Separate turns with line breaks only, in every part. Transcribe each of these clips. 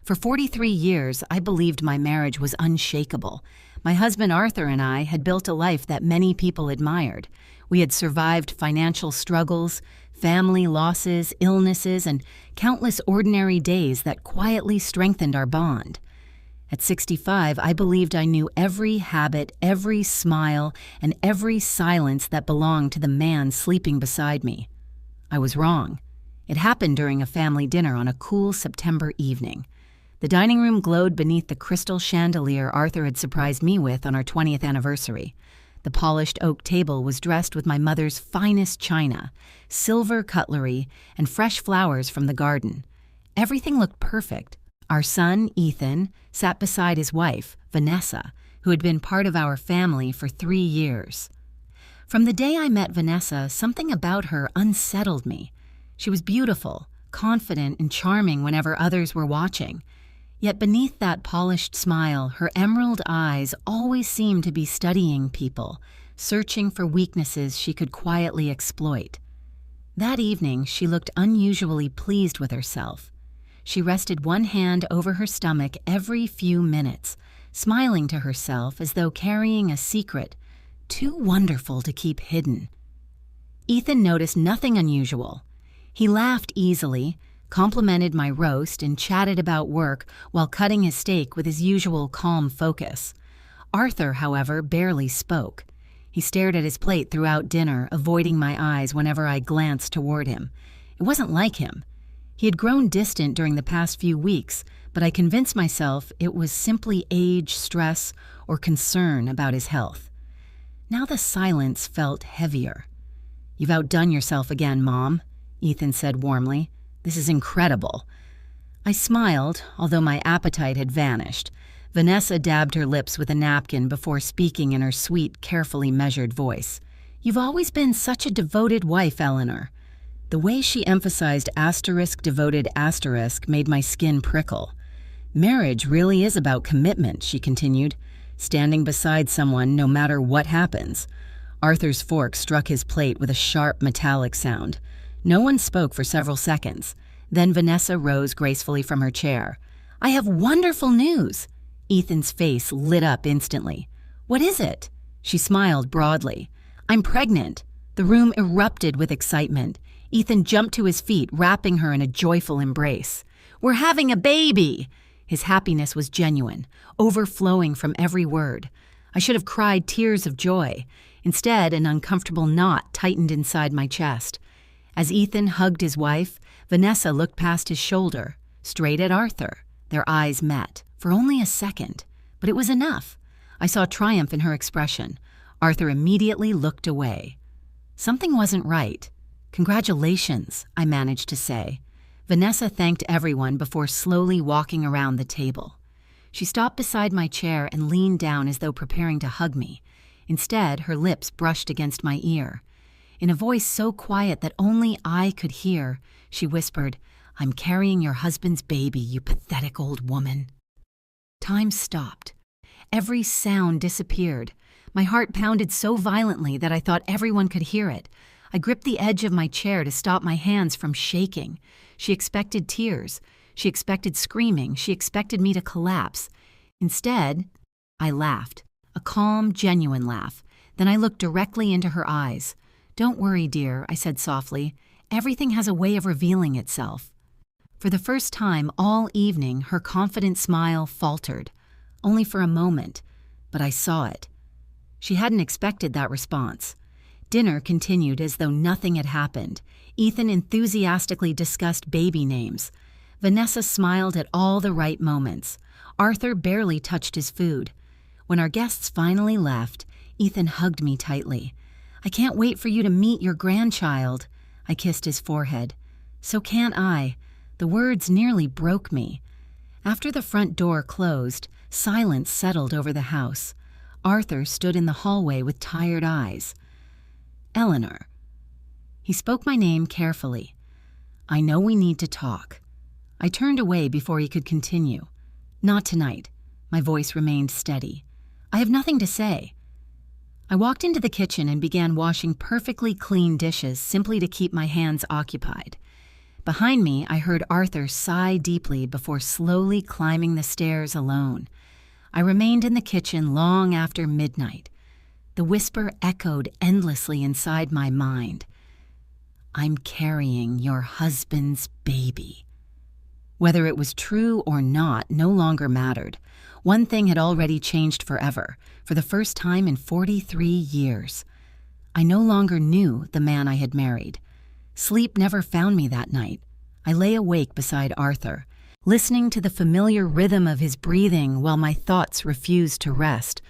For 43 years, I believed my marriage was unshakable. My husband Arthur and I had built a life that many people admired. We had survived financial struggles, family losses, illnesses, and countless ordinary days that quietly strengthened our bond. At 65, I believed I knew every habit, every smile, and every silence that belonged to the man sleeping beside me. I was wrong. It happened during a family dinner on a cool September evening. The dining room glowed beneath the crystal chandelier Arthur had surprised me with on our 20th anniversary. The polished oak table was dressed with my mother's finest china, silver cutlery, and fresh flowers from the garden. Everything looked perfect. Our son, Ethan, sat beside his wife, Vanessa, who had been part of our family for 3 years. From the day I met Vanessa, something about her unsettled me. She was beautiful, confident, and charming whenever others were watching. Yet beneath that polished smile, her emerald eyes always seemed to be studying people, searching for weaknesses she could quietly exploit. That evening, she looked unusually pleased with herself. She rested one hand over her stomach every few minutes, smiling to herself as though carrying a secret too wonderful to keep hidden. Ethan noticed nothing unusual. He laughed easily, complimented my roast, and chatted about work while cutting his steak with his usual calm focus. Arthur, however, barely spoke. He stared at his plate throughout dinner, avoiding my eyes whenever I glanced toward him. It wasn't like him. He had grown distant during the past few weeks, but I convinced myself it was simply age, stress, or concern about his health. Now the silence felt heavier. "You've outdone yourself again, Mom," Ethan said warmly. "This is incredible." I smiled, although my appetite had vanished. Vanessa dabbed her lips with a napkin before speaking in her sweet, carefully measured voice. "You've always been such a devoted wife, Eleanor." The way she emphasized *devoted* made my skin prickle. "Marriage really is about commitment," she continued, "standing beside someone no matter what happens." Arthur's fork struck his plate with a sharp metallic sound. No one spoke for several seconds. Then Vanessa rose gracefully from her chair. "I have wonderful news!" Ethan's face lit up instantly. "What is it?" She smiled broadly. "I'm pregnant." The room erupted with excitement. Ethan jumped to his feet, wrapping her in a joyful embrace. "We're having a baby!" His happiness was genuine, overflowing from every word. I should have cried tears of joy. Instead, an uncomfortable knot tightened inside my chest. As Ethan hugged his wife, Vanessa looked past his shoulder, straight at Arthur. Their eyes met, for only a second, but it was enough. I saw triumph in her expression. Arthur immediately looked away. Something wasn't right. "Congratulations," I managed to say. Vanessa thanked everyone before slowly walking around the table. She stopped beside my chair and leaned down as though preparing to hug me. Instead, her lips brushed against my ear. In a voice so quiet that only I could hear, she whispered, "I'm carrying your husband's baby, you pathetic old woman." Time stopped. Every sound disappeared. My heart pounded so violently that I thought everyone could hear it. I gripped the edge of my chair to stop my hands from shaking. She expected tears. She expected screaming. She expected me to collapse. Instead, I laughed, a calm, genuine laugh. Then I looked directly into her eyes. "Don't worry, dear," I said softly. "Everything has a way of revealing itself." For the first time all evening, her confident smile faltered. Only for a moment, but I saw it. She hadn't expected that response. Dinner continued as though nothing had happened. Ethan enthusiastically discussed baby names. Vanessa smiled at all the right moments. Arthur barely touched his food. When our guests finally left, Ethan hugged me tightly. "I can't wait for you to meet your grandchild." I kissed his forehead. "So can't I." The words nearly broke me. After the front door closed, silence settled over the house. Arthur stood in the hallway with tired eyes. "Eleanor." He spoke my name carefully. "I know we need to talk." I turned away before he could continue. "Not tonight." My voice remained steady. "I have nothing to say." I walked into the kitchen and began washing perfectly clean dishes simply to keep my hands occupied. Behind me, I heard Arthur sigh deeply before slowly climbing the stairs alone. I remained in the kitchen long after midnight. The whisper echoed endlessly inside my mind. "I'm carrying your husband's baby." Whether it was true or not no longer mattered. One thing had already changed forever, for the first time in 43 years. I no longer knew the man I had married. Sleep never found me that night. I lay awake beside Arthur, listening to the familiar rhythm of his breathing while my thoughts refused to rest.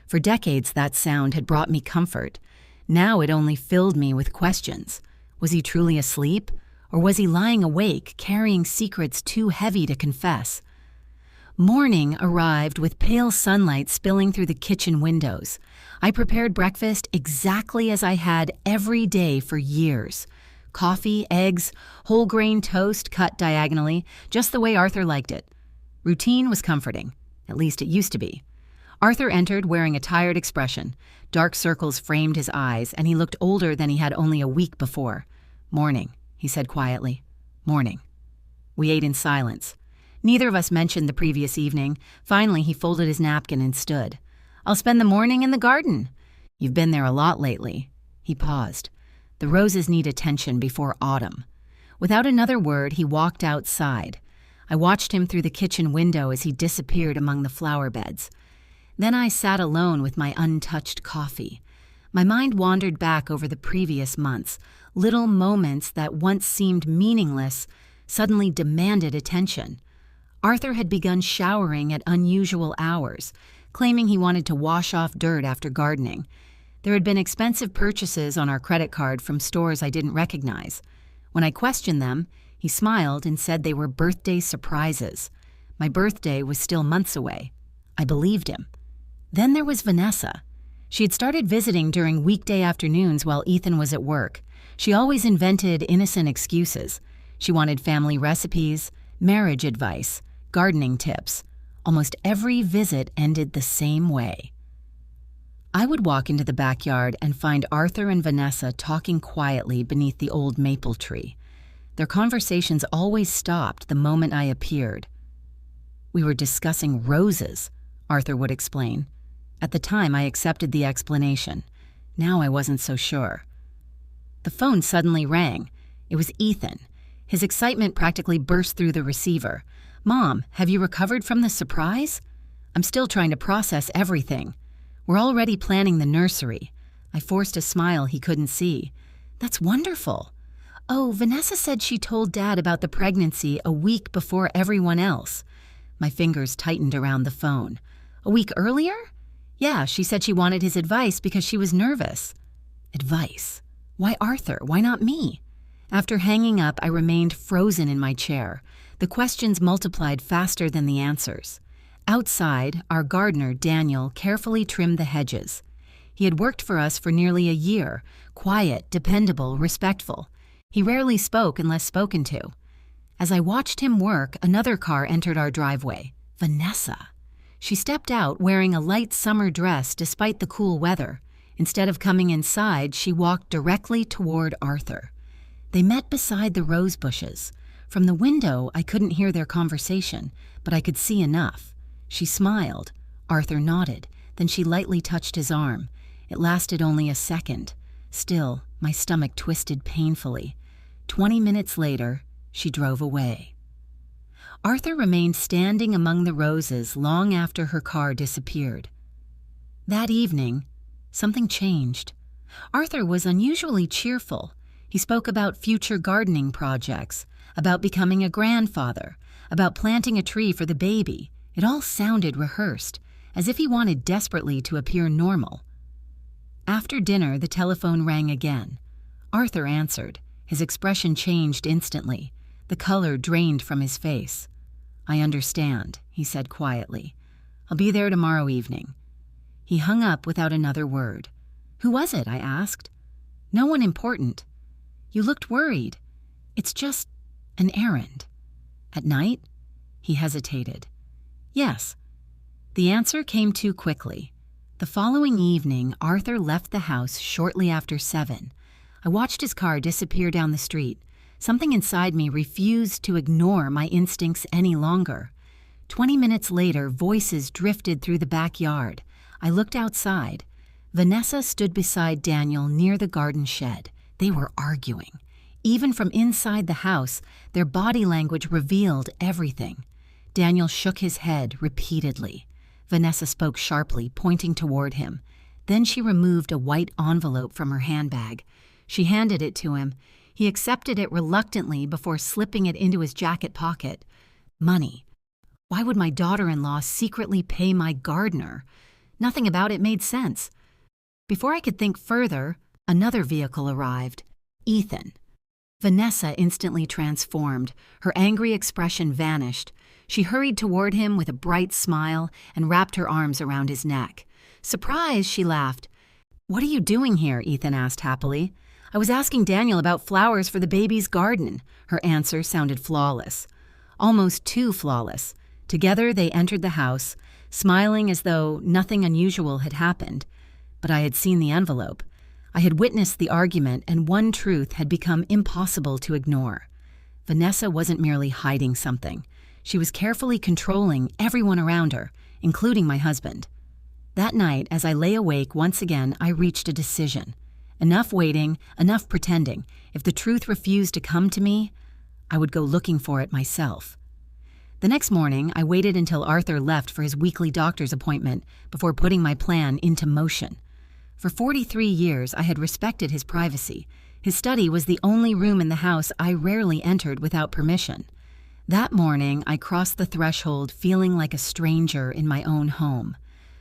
For decades that sound had brought me comfort. Now it only filled me with questions. Was he truly asleep? Or was he lying awake, carrying secrets too heavy to confess? Morning arrived with pale sunlight spilling through the kitchen windows. I prepared breakfast exactly as I had every day for years. Coffee, eggs, whole grain toast cut diagonally, just the way Arthur liked it. Routine was comforting. At least it used to be. Arthur entered wearing a tired expression. Dark circles framed his eyes, and he looked older than he had only a week before. "Morning," he said quietly. "Morning." We ate in silence. Neither of us mentioned the previous evening. Finally, he folded his napkin and stood. "I'll spend the morning in the garden." "You've been there a lot lately." He paused. "The roses need attention before autumn." Without another word, he walked outside. I watched him through the kitchen window as he disappeared among the flower beds. Then I sat alone with my untouched coffee. My mind wandered back over the previous months. Little moments that once seemed meaningless suddenly demanded attention. Arthur had begun showering at unusual hours, claiming he wanted to wash off dirt after gardening. There had been expensive purchases on our credit card from stores I didn't recognize. When I questioned them, he smiled and said they were birthday surprises. My birthday was still months away. I believed him. Then there was Vanessa. She had started visiting during weekday afternoons while Ethan was at work. She always invented innocent excuses. She wanted family recipes, marriage advice, gardening tips. Almost every visit ended the same way. I would walk into the backyard and find Arthur and Vanessa talking quietly beneath the old maple tree. Their conversations always stopped the moment I appeared. "We were discussing roses," Arthur would explain. At the time, I accepted the explanation. Now I wasn't so sure. The phone suddenly rang. It was Ethan. His excitement practically burst through the receiver. "Mom, have you recovered from the surprise?" "I'm still trying to process everything. We're already planning the nursery." I forced a smile he couldn't see. "That's wonderful." "Oh, Vanessa said she told Dad about the pregnancy a week before everyone else." My fingers tightened around the phone. "A week earlier?" "Yeah, she said she wanted his advice because she was nervous." Advice? Why Arthur? Why not me? After hanging up, I remained frozen in my chair. The questions multiplied faster than the answers. Outside, our gardener, Daniel, carefully trimmed the hedges. He had worked for us for nearly a year, quiet, dependable, respectful. He rarely spoke unless spoken to. As I watched him work, another car entered our driveway. Vanessa. She stepped out wearing a light summer dress despite the cool weather. Instead of coming inside, she walked directly toward Arthur. They met beside the rose bushes. From the window, I couldn't hear their conversation, but I could see enough. She smiled. Arthur nodded. Then she lightly touched his arm. It lasted only a second. Still, my stomach twisted painfully. 20 minutes later, she drove away. Arthur remained standing among the roses long after her car disappeared. That evening, something changed. Arthur was unusually cheerful. He spoke about future gardening projects, about becoming a grandfather, about planting a tree for the baby. It all sounded rehearsed, as if he wanted desperately to appear normal. After dinner, the telephone rang again. Arthur answered. His expression changed instantly. The color drained from his face. "I understand," he said quietly. "I'll be there tomorrow evening." He hung up without another word. "Who was it?" I asked. "No one important." "You looked worried." "It's just an errand." "At night?" He hesitated. "Yes." The answer came too quickly. The following evening, Arthur left the house shortly after 7. I watched his car disappear down the street. Something inside me refused to ignore my instincts any longer. 20 minutes later, voices drifted through the backyard. I looked outside. Vanessa stood beside Daniel near the garden shed. They were arguing. Even from inside the house, their body language revealed everything. Daniel shook his head repeatedly. Vanessa spoke sharply, pointing toward him. Then she removed a white envelope from her handbag. She handed it to him. He accepted it reluctantly before slipping it into his jacket pocket. Money. Why would my daughter-in-law secretly pay my gardener? Nothing about it made sense. Before I could think further, another vehicle arrived. Ethan. Vanessa instantly transformed. Her angry expression vanished. She hurried toward him with a bright smile and wrapped her arms around his neck. Surprised, she laughed. "What are you doing here?" Ethan asked happily. "I was asking Daniel about flowers for the baby's garden." Her answer sounded flawless. Almost too flawless. Together they entered the house, smiling as though nothing unusual had happened. But I had seen the envelope. I had witnessed the argument, and one truth had become impossible to ignore. Vanessa wasn't merely hiding something. She was carefully controlling everyone around her, including my husband. That night, as I lay awake once again, I reached a decision. Enough waiting, enough pretending. If the truth refused to come to me, I would go looking for it myself. The next morning, I waited until Arthur left for his weekly doctor's appointment before putting my plan into motion. For 43 years, I had respected his privacy. His study was the only room in the house I rarely entered without permission. That morning, I crossed the threshold feeling like a stranger in my own home.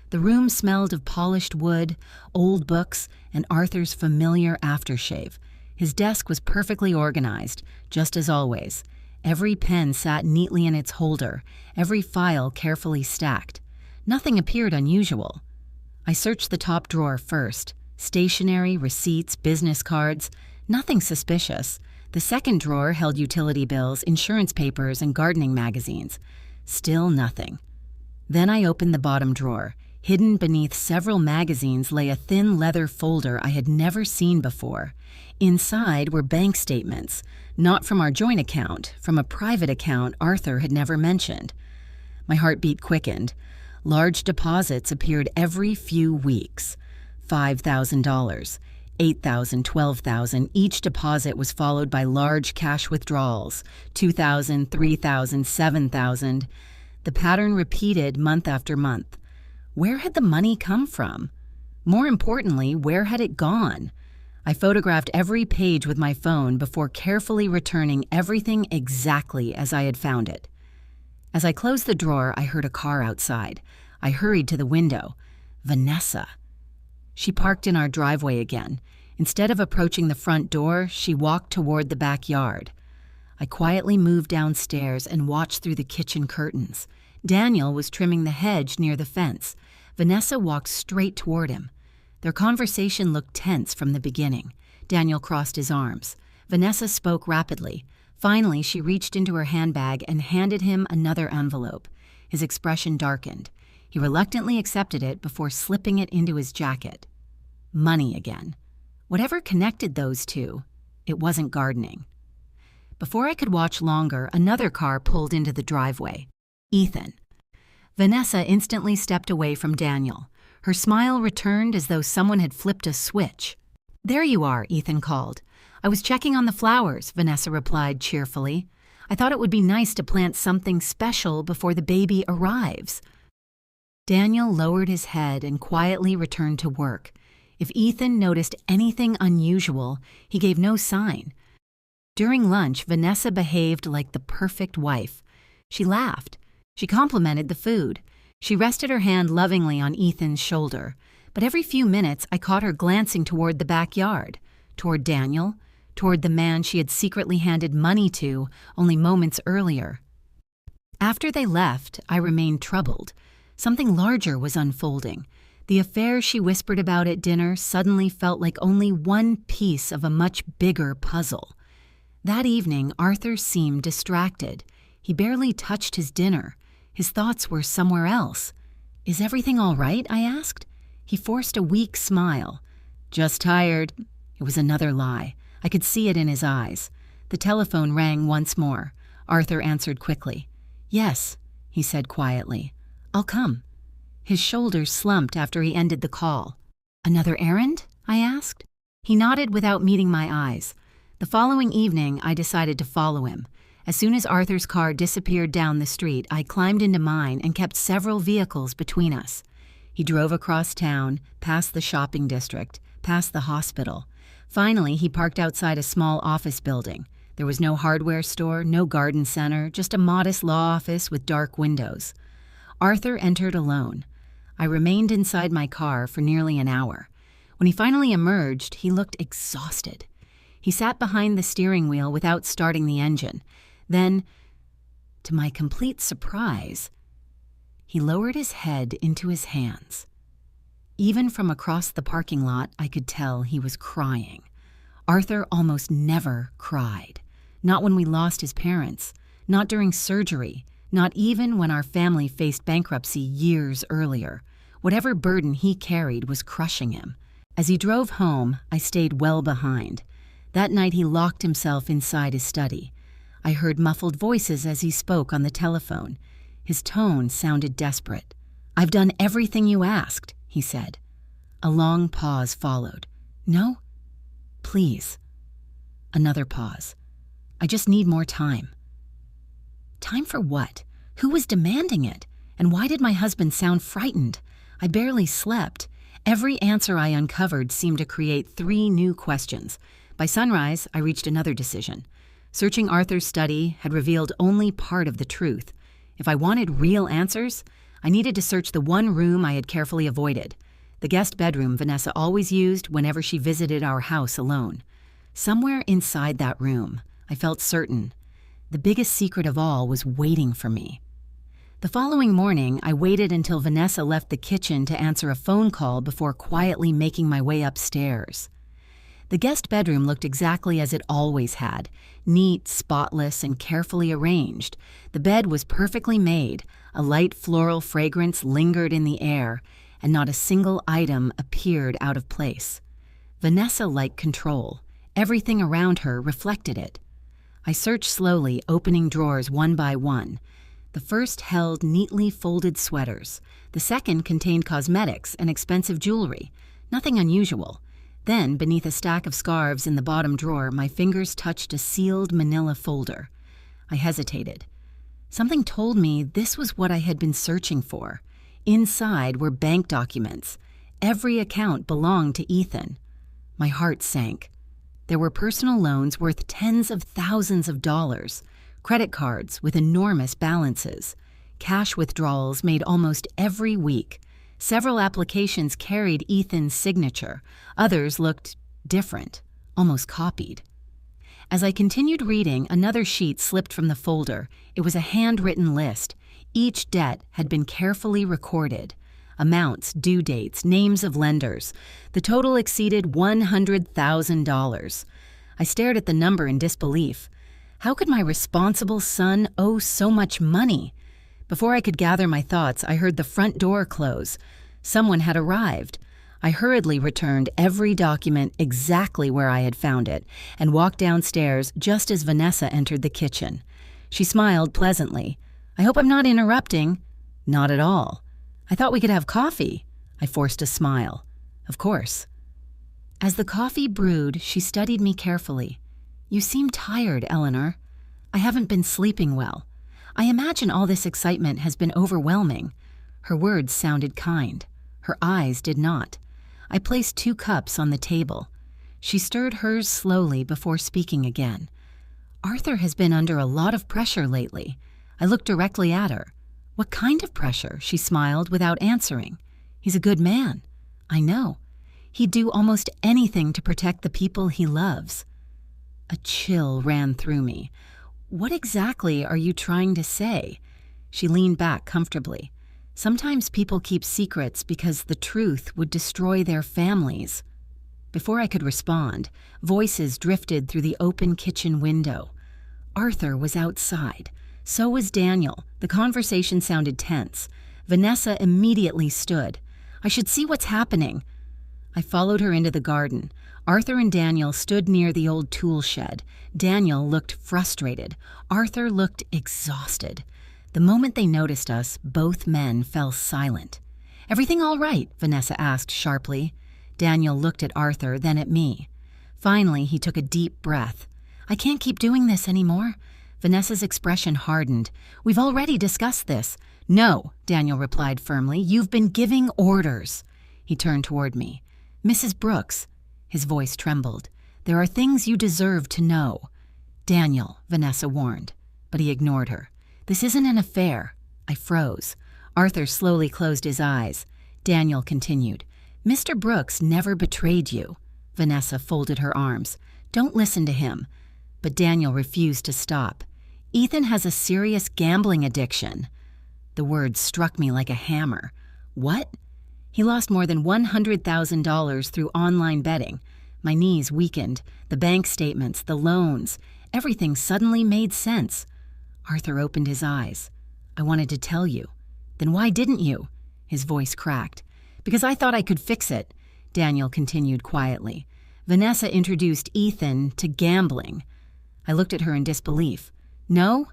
The room smelled of polished wood, old books, and Arthur's familiar aftershave. His desk was perfectly organized, just as always. Every pen sat neatly in its holder, every file carefully stacked. Nothing appeared unusual. I searched the top drawer first. Stationery, receipts, business cards. Nothing suspicious. The second drawer held utility bills, insurance papers, and gardening magazines. Still nothing. Then I opened the bottom drawer. Hidden beneath several magazines lay a thin leather folder I had never seen before. Inside were bank statements, not from our joint account, from a private account Arthur had never mentioned. My heartbeat quickened. Large deposits appeared every few weeks. $5,000, $8,000, $12,000. Each deposit was followed by large cash withdrawals, $2,000, $3,000, $7,000. The pattern repeated month after month. Where had the money come from? More importantly, where had it gone? I photographed every page with my phone before carefully returning everything exactly as I had found it. As I closed the drawer, I heard a car outside. I hurried to the window. Vanessa. She parked in our driveway again. Instead of approaching the front door, she walked toward the backyard. I quietly moved downstairs and watched through the kitchen curtains. Daniel was trimming the hedge near the fence. Vanessa walked straight toward him. Their conversation looked tense from the beginning. Daniel crossed his arms. Vanessa spoke rapidly. Finally, she reached into her handbag and handed him another envelope. His expression darkened. He reluctantly accepted it before slipping it into his jacket. Money again. Whatever connected those two, it wasn't gardening. Before I could watch longer, another car pulled into the driveway. Ethan. Vanessa instantly stepped away from Daniel. Her smile returned as though someone had flipped a switch. "There you are," Ethan called. "I was checking on the flowers," Vanessa replied cheerfully. "I thought it would be nice to plant something special before the baby arrives." Daniel lowered his head and quietly returned to work. If Ethan noticed anything unusual, he gave no sign. During lunch, Vanessa behaved like the perfect wife. She laughed. She complimented the food. She rested her hand lovingly on Ethan's shoulder. But every few minutes, I caught her glancing toward the backyard, toward Daniel, toward the man she had secretly handed money to only moments earlier. After they left, I remained troubled. Something larger was unfolding. The affair she whispered about at dinner suddenly felt like only one piece of a much bigger puzzle. That evening, Arthur seemed distracted. He barely touched his dinner. His thoughts were somewhere else. "Is everything all right?" I asked. He forced a weak smile. "Just tired." It was another lie. I could see it in his eyes. The telephone rang once more. Arthur answered quickly. "Yes," he said quietly. "I'll come." His shoulders slumped after he ended the call. "Another errand?" I asked. He nodded without meeting my eyes. The following evening, I decided to follow him. As soon as Arthur's car disappeared down the street, I climbed into mine and kept several vehicles between us. He drove across town, past the shopping district, past the hospital. Finally, he parked outside a small office building. There was no hardware store, no garden center, just a modest law office with dark windows. Arthur entered alone. I remained inside my car for nearly an hour. When he finally emerged, he looked exhausted. He sat behind the steering wheel without starting the engine. Then, to my complete surprise, he lowered his head into his hands. Even from across the parking lot, I could tell he was crying. Arthur almost never cried. Not when we lost his parents, not during surgery, not even when our family faced bankruptcy years earlier. Whatever burden he carried was crushing him. As he drove home, I stayed well behind. That night he locked himself inside his study. I heard muffled voices as he spoke on the telephone. His tone sounded desperate. "I've done everything you asked," he said. A long pause followed. "No? Please." Another pause. "I just need more time." Time for what? Who was demanding it? And why did my husband sound frightened? I barely slept. Every answer I uncovered seemed to create 3 new questions. By sunrise, I reached another decision. Searching Arthur's study had revealed only part of the truth. If I wanted real answers, I needed to search the one room I had carefully avoided, the guest bedroom Vanessa always used whenever she visited our house alone. Somewhere inside that room, I felt certain, the biggest secret of all was waiting for me. The following morning, I waited until Vanessa left the kitchen to answer a phone call before quietly making my way upstairs. The guest bedroom looked exactly as it always had, neat, spotless, and carefully arranged. The bed was perfectly made, a light floral fragrance lingered in the air, and not a single item appeared out of place. Vanessa liked control. Everything around her reflected it. I searched slowly, opening drawers one by one. The first held neatly folded sweaters. The second contained cosmetics and expensive jewelry. Nothing unusual. Then, beneath a stack of scarves in the bottom drawer, my fingers touched a sealed manila folder. I hesitated. Something told me this was what I had been searching for. Inside were bank documents. Every account belonged to Ethan. My heart sank. There were personal loans worth tens of thousands of dollars, credit cards with enormous balances, cash withdrawals made almost every week. Several applications carried Ethan's signature. Others looked different, almost copied. As I continued reading, another sheet slipped from the folder. It was a handwritten list. Each debt had been carefully recorded. Amounts, due dates, names of lenders. The total exceeded $100,000. I stared at the number in disbelief. How could my responsible son owe so much money? Before I could gather my thoughts, I heard the front door close. Someone had arrived. I hurriedly returned every document exactly where I had found it and walked downstairs just as Vanessa entered the kitchen. She smiled pleasantly. "I hope I'm not interrupting." "Not at all." "I thought we could have coffee." I forced a smile. "Of course." As the coffee brewed, she studied me carefully. "You seem tired, Eleanor." "I haven't been sleeping well. I imagine all this excitement has been overwhelming." Her words sounded kind. Her eyes did not. I placed 2 cups on the table. She stirred hers slowly before speaking again. "Arthur has been under a lot of pressure lately." I looked directly at her. "What kind of pressure?" She smiled without answering. "He's a good man." "I know. He'd do almost anything to protect the people he loves." A chill ran through me. "What exactly are you trying to say?" She leaned back comfortably. "Sometimes people keep secrets because the truth would destroy their families." Before I could respond, voices drifted through the open kitchen window. Arthur was outside. So was Daniel. The conversation sounded tense. Vanessa immediately stood. "I should see what's happening." I followed her into the garden. Arthur and Daniel stood near the old tool shed. Daniel looked frustrated. Arthur looked exhausted. The moment they noticed us, both men fell silent. "Everything all right?" Vanessa asked sharply. Daniel looked at Arthur, then at me. Finally, he took a deep breath. "I can't keep doing this anymore." Vanessa's expression hardened. "We've already discussed this." "No," Daniel replied firmly. "You've been giving orders." He turned toward me. "Mrs. Brooks," his voice trembled, "there are things you deserve to know." "Daniel," Vanessa warned, but he ignored her. "This isn't an affair." I froze. Arthur slowly closed his eyes. Daniel continued. "Mr. Brooks never betrayed you." Vanessa folded her arms. "Don't listen to him." But Daniel refused to stop. "Ethan has a serious gambling addiction." The words struck me like a hammer. "What?" "He lost more than $100,000 through online betting." My knees weakened. The bank statements, the loans, everything suddenly made sense. Arthur opened his eyes. "I wanted to tell you." "Then why didn't you?" His voice cracked. "Because I thought I could fix it," Daniel continued quietly. "Vanessa introduced Ethan to gambling." I looked at her in disbelief. "No?"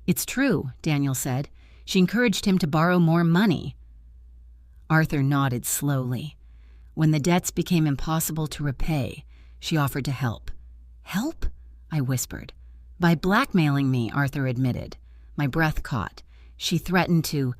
"It's true," Daniel said. "She encouraged him to borrow more money." Arthur nodded slowly. "When the debts became impossible to repay, she offered to help." "Help?" I whispered. "By blackmailing me," Arthur admitted. My breath caught. "She threatened to